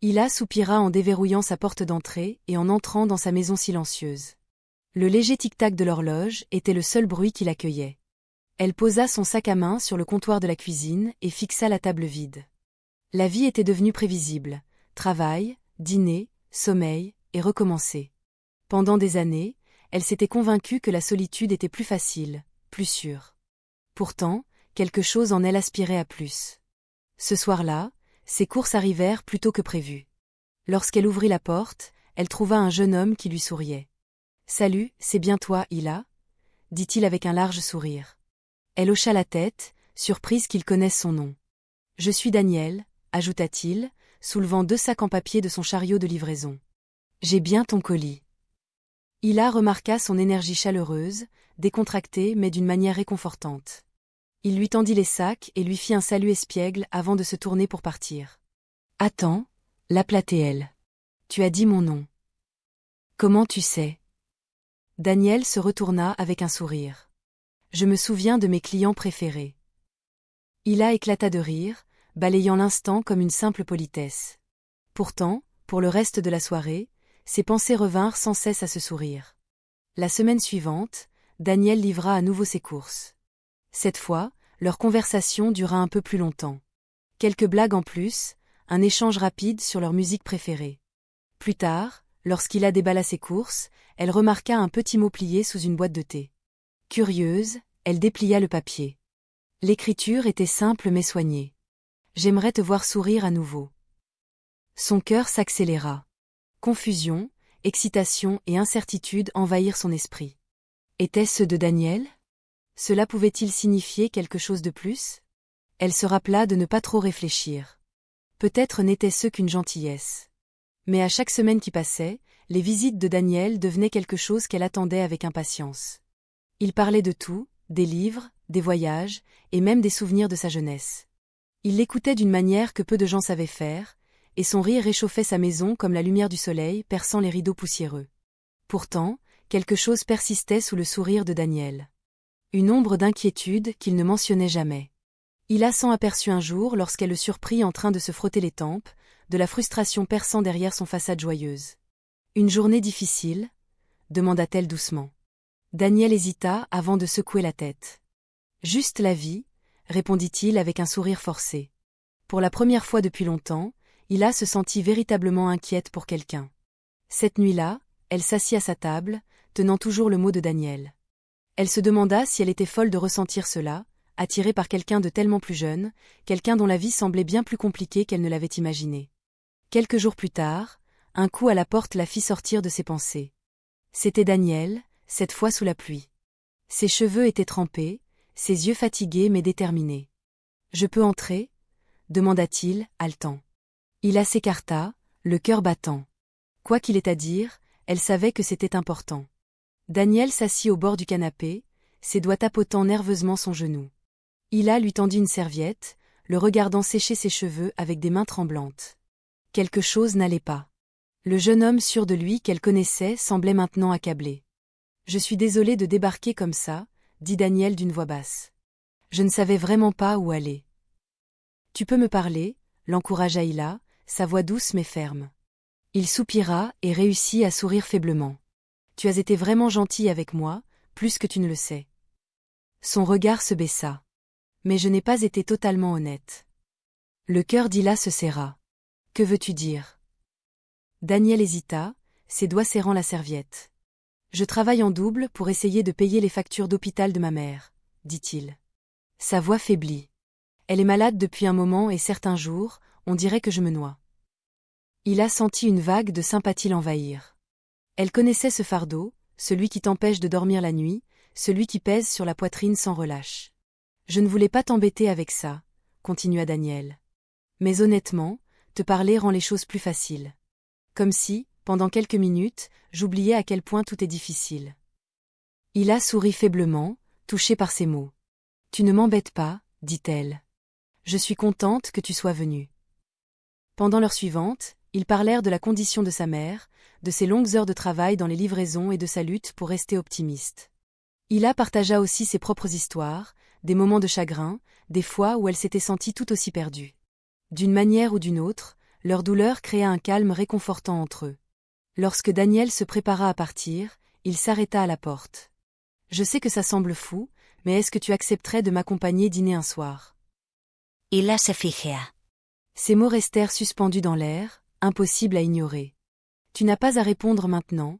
Hila soupira en déverrouillant sa porte d'entrée et en entrant dans sa maison silencieuse. Le léger tic-tac de l'horloge était le seul bruit qui l'accueillait. Elle posa son sac à main sur le comptoir de la cuisine et fixa la table vide. La vie était devenue prévisible. Travail, dîner, sommeil, et recommencer. Pendant des années, elle s'était convaincue que la solitude était plus facile, plus sûre. Pourtant, quelque chose en elle aspirait à plus. Ce soir-là, ses courses arrivèrent plus tôt que prévu. Lorsqu'elle ouvrit la porte, elle trouva un jeune homme qui lui souriait. « Salut, c'est bien toi, Hila ?» dit-il avec un large sourire. Elle hocha la tête, surprise qu'il connaisse son nom. « Je suis Daniel », ajouta-t-il, soulevant 2 sacs en papier de son chariot de livraison. « J'ai bien ton colis. » Hila remarqua son énergie chaleureuse, décontractée mais d'une manière réconfortante. Il lui tendit les sacs et lui fit un salut espiègle avant de se tourner pour partir. « Attends, l'appelait-elle. Tu as dit mon nom. Comment tu sais ?» Daniel se retourna avec un sourire. « Je me souviens de mes clients préférés. » Hila éclata de rire, balayant l'instant comme une simple politesse. Pourtant, pour le reste de la soirée, ses pensées revinrent sans cesse à ce sourire. La semaine suivante, Daniel livra à nouveau ses courses. Cette fois, leur conversation dura un peu plus longtemps. Quelques blagues en plus, un échange rapide sur leur musique préférée. Plus tard, lorsqu'Hila déballa ses courses, elle remarqua un petit mot plié sous une boîte de thé. Curieuse, elle déplia le papier. L'écriture était simple mais soignée. « J'aimerais te voir sourire à nouveau. » Son cœur s'accéléra. Confusion, excitation et incertitude envahirent son esprit. Était-ce ceux de Daniel ? Cela pouvait-il signifier quelque chose de plus ? Elle se rappela de ne pas trop réfléchir. Peut-être n'était-ce qu'une gentillesse. Mais à chaque semaine qui passait, les visites de Daniel devenaient quelque chose qu'elle attendait avec impatience. Il parlait de tout, des livres, des voyages, et même des souvenirs de sa jeunesse. Il l'écoutait d'une manière que peu de gens savaient faire, et son rire réchauffait sa maison comme la lumière du soleil perçant les rideaux poussiéreux. Pourtant, quelque chose persistait sous le sourire de Daniel. Une ombre d'inquiétude qu'il ne mentionnait jamais. Hila s'en aperçut un jour lorsqu'elle le surprit en train de se frotter les tempes, de la frustration perçant derrière son façade joyeuse. « Une journée difficile ?» demanda-t-elle doucement. Daniel hésita avant de secouer la tête. « Juste la vie », répondit-il avec un sourire forcé. Pour la première fois depuis longtemps, Hila se sentit véritablement inquiète pour quelqu'un. Cette nuit-là, elle s'assit à sa table, tenant toujours le mot de Daniel. Elle se demanda si elle était folle de ressentir cela, attirée par quelqu'un de tellement plus jeune, quelqu'un dont la vie semblait bien plus compliquée qu'elle ne l'avait imaginé. Quelques jours plus tard, un coup à la porte la fit sortir de ses pensées. C'était Daniel, cette fois sous la pluie. Ses cheveux étaient trempés, ses yeux fatigués mais déterminés. « Je peux entrer ?» demanda-t-il, haletant. Hila s'écarta, le cœur battant. Quoi qu'il ait à dire, elle savait que c'était important. Daniel s'assit au bord du canapé, ses doigts tapotant nerveusement son genou. Hila lui tendit une serviette, le regardant sécher ses cheveux avec des mains tremblantes. Quelque chose n'allait pas. Le jeune homme sûr de lui qu'elle connaissait semblait maintenant accablé. « Je suis désolé de débarquer comme ça », dit Daniel d'une voix basse. « Je ne savais vraiment pas où aller. »« Tu peux me parler ?» l'encouragea Hila, sa voix douce mais ferme. Il soupira et réussit à sourire faiblement. « Tu as été vraiment gentil avec moi, plus que tu ne le sais. » Son regard se baissa. « Mais je n'ai pas été totalement honnête. » Le cœur d'Hila se serra. « Que veux-tu dire ?» Daniel hésita, ses doigts serrant la serviette. « Je travaille en double pour essayer de payer les factures d'hôpital de ma mère, » dit-il. Sa voix faiblit. « Elle est malade depuis un moment et certains jours, on dirait que je me noie. » Hila sentit une vague de sympathie l'envahir. Elle connaissait ce fardeau, celui qui t'empêche de dormir la nuit, celui qui pèse sur la poitrine sans relâche. « Je ne voulais pas t'embêter avec ça, » continua Daniel. « Mais honnêtement, te parler rend les choses plus faciles. Comme si, pendant quelques minutes, j'oubliais à quel point tout est difficile. » Hila sourit faiblement, touchée par ces mots. « Tu ne m'embêtes pas, » dit-elle. « Je suis contente que tu sois venue. » Pendant l'heure suivante, ils parlèrent de la condition de sa mère, de ses longues heures de travail dans les livraisons et de sa lutte pour rester optimiste. Hila partagea aussi ses propres histoires, des moments de chagrin, des fois où elle s'était sentie tout aussi perdue. D'une manière ou d'une autre, leur douleur créa un calme réconfortant entre eux. Lorsque Daniel se prépara à partir, il s'arrêta à la porte. « Je sais que ça semble fou, mais est-ce que tu accepterais de m'accompagner dîner un soir ?» Hila se figea. Ces mots restèrent suspendus dans l'air, impossibles à ignorer. « Tu n'as pas à répondre maintenant, »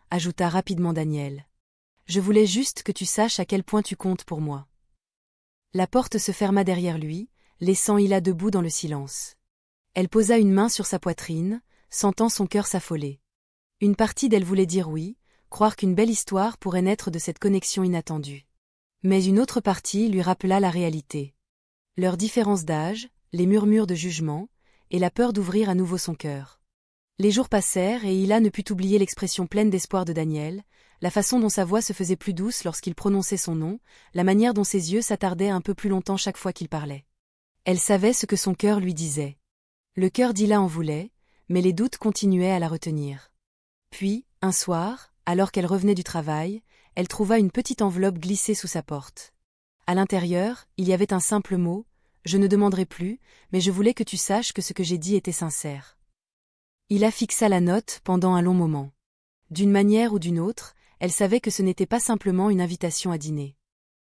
ajouta rapidement Daniel. « Je voulais juste que tu saches à quel point tu comptes pour moi. » La porte se ferma derrière lui, laissant Hila debout dans le silence. Elle posa une main sur sa poitrine, sentant son cœur s'affoler. Une partie d'elle voulait dire oui, croire qu'une belle histoire pourrait naître de cette connexion inattendue. Mais une autre partie lui rappela la réalité. Leur différence d'âge, les murmures de jugement, et la peur d'ouvrir à nouveau son cœur. Les jours passèrent et Hila ne put oublier l'expression pleine d'espoir de Daniel, la façon dont sa voix se faisait plus douce lorsqu'il prononçait son nom, la manière dont ses yeux s'attardaient un peu plus longtemps chaque fois qu'il parlait. Elle savait ce que son cœur lui disait. Le cœur d'Hila en voulait, mais les doutes continuaient à la retenir. Puis, un soir, alors qu'elle revenait du travail, elle trouva une petite enveloppe glissée sous sa porte. À l'intérieur, il y avait un simple mot, « Je ne demanderai plus, mais je voulais que tu saches que ce que j'ai dit était sincère. » Hila fixa la note pendant un long moment. D'une manière ou d'une autre, elle savait que ce n'était pas simplement une invitation à dîner.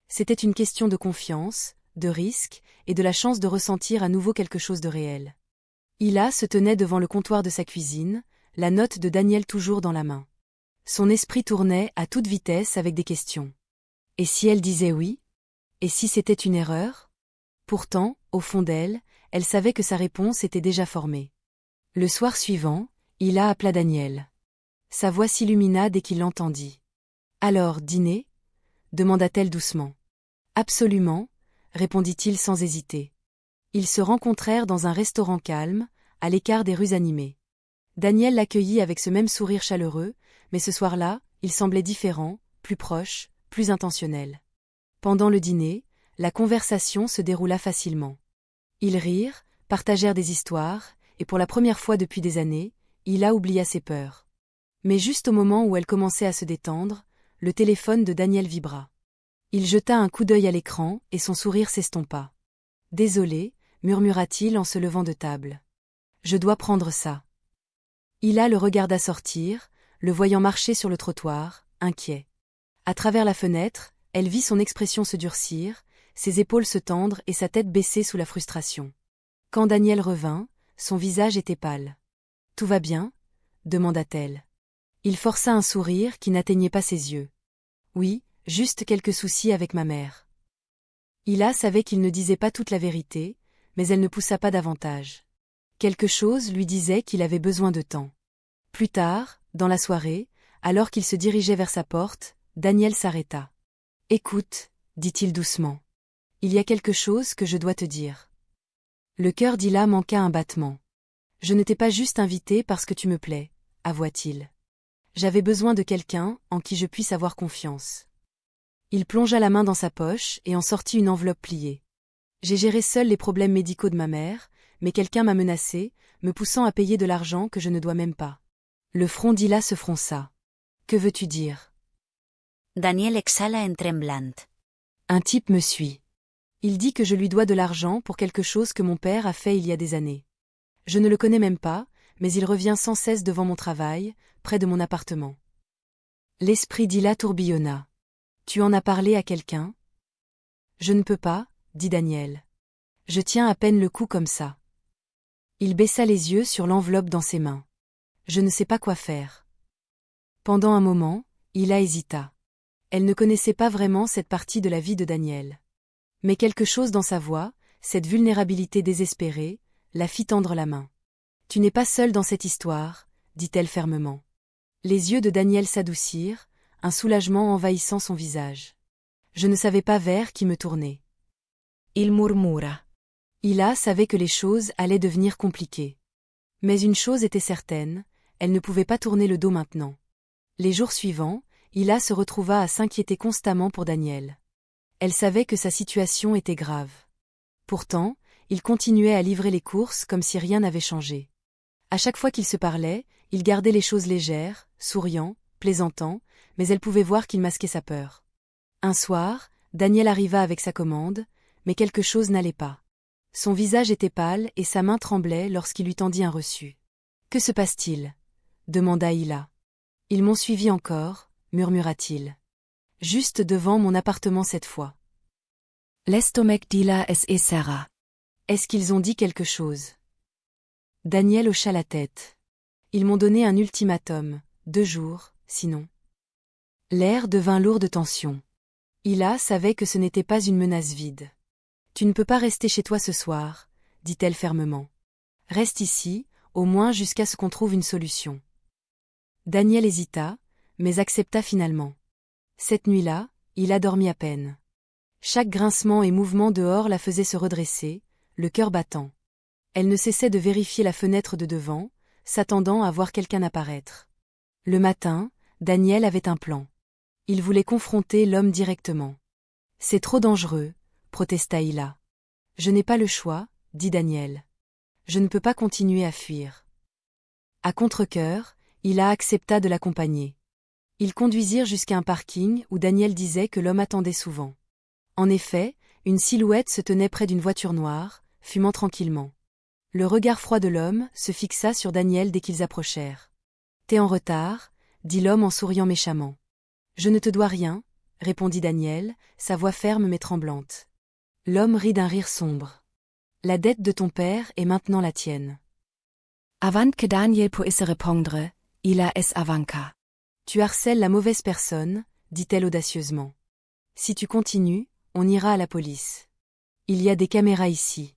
C'était une question de confiance, de risque, et de la chance de ressentir à nouveau quelque chose de réel. Hila se tenait devant le comptoir de sa cuisine, la note de Daniel toujours dans la main. Son esprit tournait à toute vitesse avec des questions. Et si elle disait oui? Et si c'était une erreur? Pourtant, au fond d'elle, elle savait que sa réponse était déjà formée. Le soir suivant, Hila appela Daniel. Sa voix s'illumina dès qu'il l'entendit. « Alors, dîner ?» demanda-t-elle doucement. « Absolument », répondit-il sans hésiter. Ils se rencontrèrent dans un restaurant calme, à l'écart des rues animées. Daniel l'accueillit avec ce même sourire chaleureux, mais ce soir-là, il semblait différent, plus proche, plus intentionnel. Pendant le dîner, la conversation se déroula facilement. Ils rirent, partagèrent des histoires, et pour la première fois depuis des années, Hila oublia ses peurs. Mais juste au moment où elle commençait à se détendre, le téléphone de Daniel vibra. Il jeta un coup d'œil à l'écran et son sourire s'estompa. « Désolé », murmura-t-il en se levant de table. « Je dois prendre ça. » Hila le regarda sortir, le voyant marcher sur le trottoir, inquiet. À travers la fenêtre, elle vit son expression se durcir, ses épaules se tendre et sa tête baisser sous la frustration. Quand Daniel revint, son visage était pâle. « Tout va bien ?» demanda-t-elle. Il força un sourire qui n'atteignait pas ses yeux. « Oui, juste quelques soucis avec ma mère. » Hila savait qu'il ne disait pas toute la vérité, mais elle ne poussa pas davantage. Quelque chose lui disait qu'il avait besoin de temps. Plus tard, dans la soirée, alors qu'il se dirigeait vers sa porte, Daniel s'arrêta. « Écoute, » dit-il doucement. « Il y a quelque chose que je dois te dire. » Le cœur d'Hila manqua un battement. « Je ne t'ai pas juste invité parce que tu me plais, » avoua-t-il. « J'avais besoin de quelqu'un en qui je puisse avoir confiance. » Il plongea la main dans sa poche et en sortit une enveloppe pliée. « J'ai géré seul les problèmes médicaux de ma mère, mais quelqu'un m'a menacé, me poussant à payer de l'argent que je ne dois même pas. » Le front d'Hila se fronça. « Que veux-tu dire ?» Daniel exhala en tremblant. « Un type me suit. Il dit que je lui dois de l'argent pour quelque chose que mon père a fait il y a des années. Je ne le connais même pas, mais il revient sans cesse devant mon travail, près de mon appartement. » L'esprit d'Hila tourbillonna. « Tu en as parlé à quelqu'un ? » « Je ne peux pas, » dit Daniel. « Je tiens à peine le coup comme ça. » Il baissa les yeux sur l'enveloppe dans ses mains. « Je ne sais pas quoi faire. » Pendant un moment, Hila hésita. Elle ne connaissait pas vraiment cette partie de la vie de Daniel. Mais quelque chose dans sa voix, cette vulnérabilité désespérée, la fit tendre la main. « Tu n'es pas seul dans cette histoire, » dit-elle fermement. Les yeux de Daniel s'adoucirent, un soulagement envahissant son visage. Je ne savais pas vers qui me tourner. Il murmura. Hila savait que les choses allaient devenir compliquées. Mais une chose était certaine, elle ne pouvait pas tourner le dos maintenant. Les jours suivants, Hila se retrouva à s'inquiéter constamment pour Daniel. Elle savait que sa situation était grave. Pourtant, il continuait à livrer les courses comme si rien n'avait changé. À chaque fois qu'ils se parlaient, il gardait les choses légères, souriant, plaisantant, mais elle pouvait voir qu'il masquait sa peur. Un soir, Daniel arriva avec sa commande, mais quelque chose n'allait pas. Son visage était pâle et sa main tremblait lorsqu'il lui tendit un reçu. « Que se passe-t-il » demanda Hila. « Ils m'ont suivi encore, murmura-t-il. Juste devant mon appartement cette fois. Lestomek dila es esera. Est-ce qu'ils ont dit quelque chose » Daniel hocha la tête. Ils m'ont donné un ultimatum, 2 jours, sinon. L'air devint lourd de tension. Hila savait que ce n'était pas une menace vide. Tu ne peux pas rester chez toi ce soir, dit-elle fermement. Reste ici, au moins jusqu'à ce qu'on trouve une solution. Daniel hésita, mais accepta finalement. Cette nuit-là, Hila dormit à peine. Chaque grincement et mouvement dehors la faisait se redresser, le cœur battant. Elle ne cessait de vérifier la fenêtre de devant, s'attendant à voir quelqu'un apparaître. Le matin, Daniel avait un plan. Il voulait confronter l'homme directement. « C'est trop dangereux », protesta Hila. « Je n'ai pas le choix, dit Daniel. Je ne peux pas continuer à fuir. » À contre-cœur, Hila accepta de l'accompagner. Ils conduisirent jusqu'à un parking où Daniel disait que l'homme attendait souvent. En effet, une silhouette se tenait près d'une voiture noire, fumant tranquillement. Le regard froid de l'homme se fixa sur Daniel dès qu'ils approchèrent. « T'es en retard » dit l'homme en souriant méchamment. « Je ne te dois rien » répondit Daniel, sa voix ferme mais tremblante. L'homme rit d'un rire sombre. « La dette de ton père est maintenant la tienne. » Avant que Daniel puisse répondre, Hila es avanca. Tu harcèles la mauvaise personne, dit-elle audacieusement. Si tu continues, on ira à la police. Il y a des caméras ici.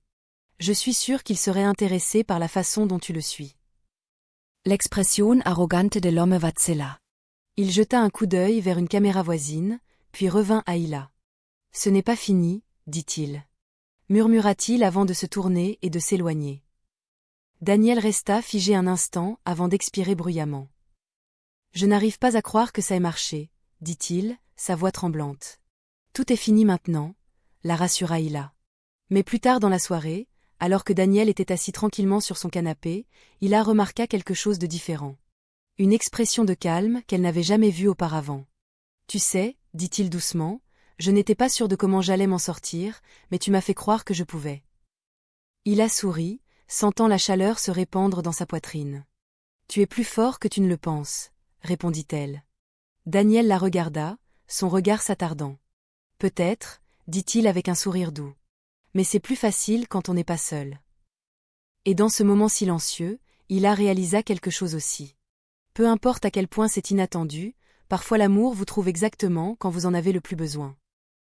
Je suis sûre qu'il serait intéressé par la façon dont tu le suis. L'expression arrogante de l'homme vacilla. Il jeta un coup d'œil vers une caméra voisine, puis revint à Hila. « Ce n'est pas fini, dit-il. » murmura-t-il avant de se tourner et de s'éloigner. Daniel resta figé un instant avant d'expirer bruyamment. « Je n'arrive pas à croire que ça ait marché, dit-il, sa voix tremblante. Tout est fini maintenant, la rassura Hila. Mais plus tard dans la soirée, alors que Daniel était assis tranquillement sur son canapé, Hila remarqua quelque chose de différent. Une expression de calme qu'elle n'avait jamais vue auparavant. « Tu sais, dit-il doucement, je n'étais pas sûr de comment j'allais m'en sortir, mais tu m'as fait croire que je pouvais. » Hila sourit, sentant la chaleur se répandre dans sa poitrine. « Tu es plus fort que tu ne le penses, » répondit-elle. Daniel la regarda, son regard s'attardant. « Peut-être, » dit-il avec un sourire doux. « Mais c'est plus facile quand on n'est pas seul. » Et dans ce moment silencieux, Hila réalisa quelque chose aussi. Peu importe à quel point c'est inattendu, parfois l'amour vous trouve exactement quand vous en avez le plus besoin.